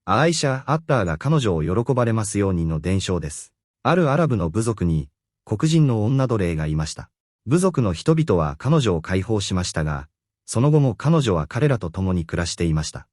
アーイシャ・アッターが彼女を喜ばれますようにの伝承です。あるアラブの部族に、黒人の女奴隷がいました。部族の人々は彼女を解放しましたが、その後も彼女は彼らと共に暮らしていました。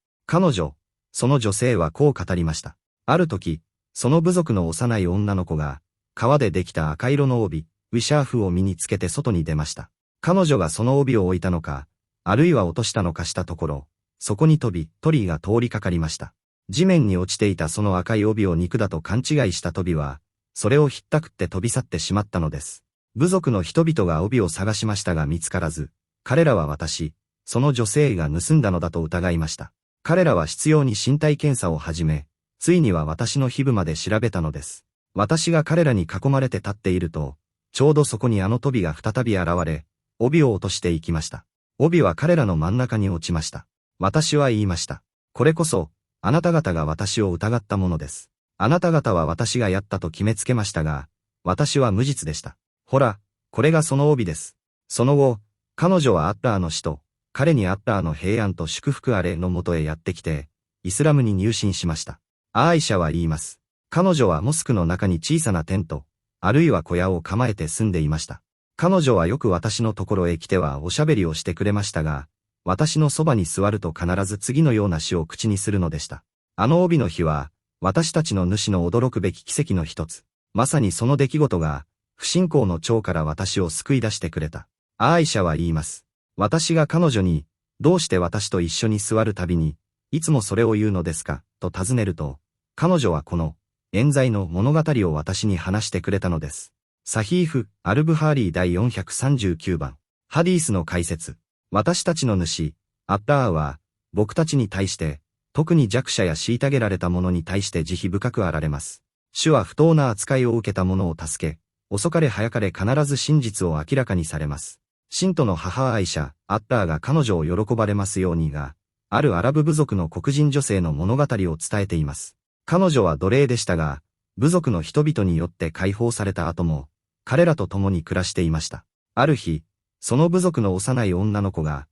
その女性はこう語りました。ある時、その部族の幼い女の子が、革でできた赤色の帯、ウィシャーフを身につけて外に出ました。彼女がその帯を置いたのか、あるいは落としたのかしたところ、そこに鳥居が通りかかりました。地面に落ちていたその赤い帯を肉だと勘違いした鳥は、それをひったくって飛び去ってしまったのです。部族の人々が帯を探しましたが見つからず、彼らはその女性が盗んだのだと疑いました。彼らは執拗に身体検査を始め、ついには私の皮膚まで調べたのです。私が彼らに囲まれて立っていると、ちょうどそこにあの鳥が再び現れ、帯を落としていきました。帯は彼らの真ん中に落ちました。私は言いました。これこそ、あなた方が私を疑ったものです。あなた方は私がやったと決めつけましたが、私は無実でした。ほら、これがその帯です。その後、彼女はアッラーの死と、彼にアッラーの平安と祝福あれのもとへやってきて、イスラムに入信しました。アーイシャは言います。彼女はモスクの中に小さなテント、あるいは小屋を構えて住んでいました。彼女はよく私のところへ来てはおしゃべりをしてくれましたが、私のそばに座ると必ず次のような詩を口にするのでした。あの帯の日は、私たちの主の驚くべき奇跡の一つ。まさにその出来事が、不信仰の蝶から私を救い出してくれた。アーイシャは言います。私が彼女に、どうして私と一緒に座るたびに、いつもそれを言うのですか、と尋ねると、彼女はこの、冤罪の物語を私に話してくれたのです。サヒーフ・アルブハーリー第439番。ハディースの解説。私たちの主、アッターは、僕たちに対して、特に弱者や虐げられた者に対して慈悲深くあられます。主は不当な扱いを受けた者を助け、遅かれ早かれ必ず真実を明らかにされます。信徒の母アイシャ、アッターが彼女を喜ばれますようにが、あるアラブ部族の黒人女性の物語を伝えています。彼女は奴隷でしたが、部族の人々によって解放された後も、彼らと共に暮らしていました。ある日、その部族の幼い女の子が、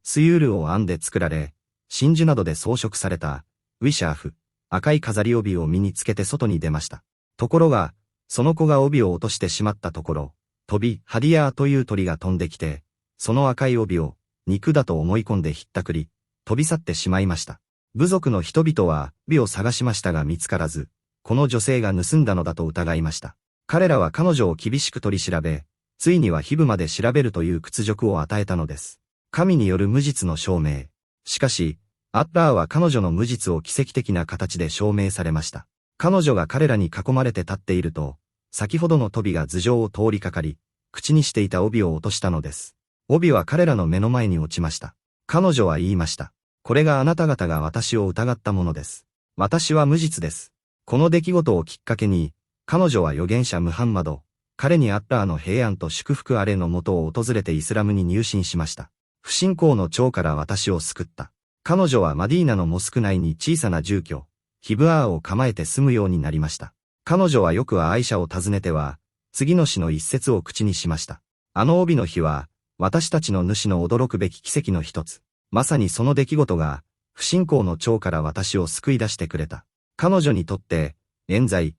スユールを編んで作られ、真珠などで装飾された、ウィシャーフ、赤い飾り帯を身につけて外に出ました。ところが、その子が帯を落としてしまったところ、ハディアーという鳥が飛んできて、その赤い帯を、肉だと思い込んでひったくり、飛び去ってしまいました。部族の人々は、帯を探しましたが見つからず、この女性が盗んだのだと疑いました。彼らは彼女を厳しく取り調べ、ついには皮膚まで調べるという屈辱を与えたのです。神による無実の証明。しかし、アッラーは彼女の無実を奇跡的な形で証明されました。彼女が彼らに囲まれて立っていると、先ほどの鳥が頭上を通りかかり、口にしていた帯を落としたのです。帯は彼らの目の前に落ちました。彼女は言いました。これがあなた方が私を疑ったものです。私は無実です。この出来事をきっかけに、彼女は預言者ムハンマド、彼にアッラーの平安と祝福あれのもとを訪れてイスラムに入信しました。不信仰の蝶から私を救った。彼女はマディーナのモスク内に小さな住居、ヒブアーを構えて住むようになりました。彼女はよくアイシャを訪ねては、次の詩の一節を口にしました。あの帯の日は、私たちの主の驚くべき奇跡の一つ。まさにその出来事が、不信仰の蝶から私を救い出してくれた。彼女にとって、冤罪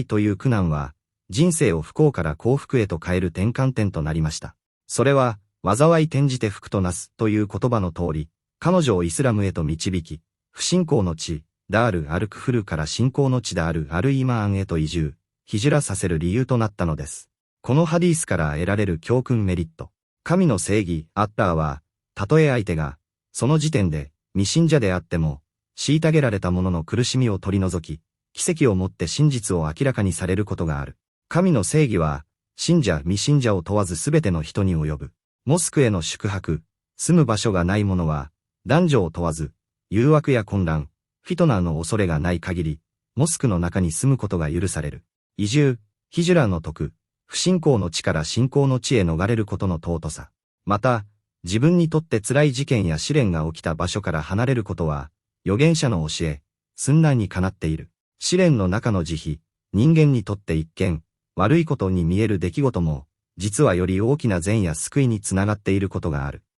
という苦難は、人生を不幸から幸福へと変える転換点となりました。それは、災い転じて福となすという言葉の通り、彼女をイスラムへと導き、不信仰の地、ダール・アルクフルから信仰の地ダール・アルイマーンへと移住、ヒジュラさせる理由となったのです。このハディースから得られる教訓メリット。神の正義、アッターは、たとえ相手が、その時点で、未信者であっても、虐げられた者の苦しみを取り除き、奇跡をもって真実を明らかにされることがある。神の正義は、信者、未信者を問わずすべての人に及ぶ。モスクへの宿泊、住む場所がない者は、男女を問わず、誘惑や混乱、フィトナーの恐れがない限り、モスクの中に住むことが許される。移住、ヒジュラの説く、不信仰の地から信仰の地へ逃れることの尊さ。また、自分にとって辛い事件や試練が起きた場所から離れることは、預言者の教え、スンナーにかなっている。試練の中の慈悲、人間にとって一見、悪いことに見える出来事も、実はより大きな善や救いにつながっていることがある。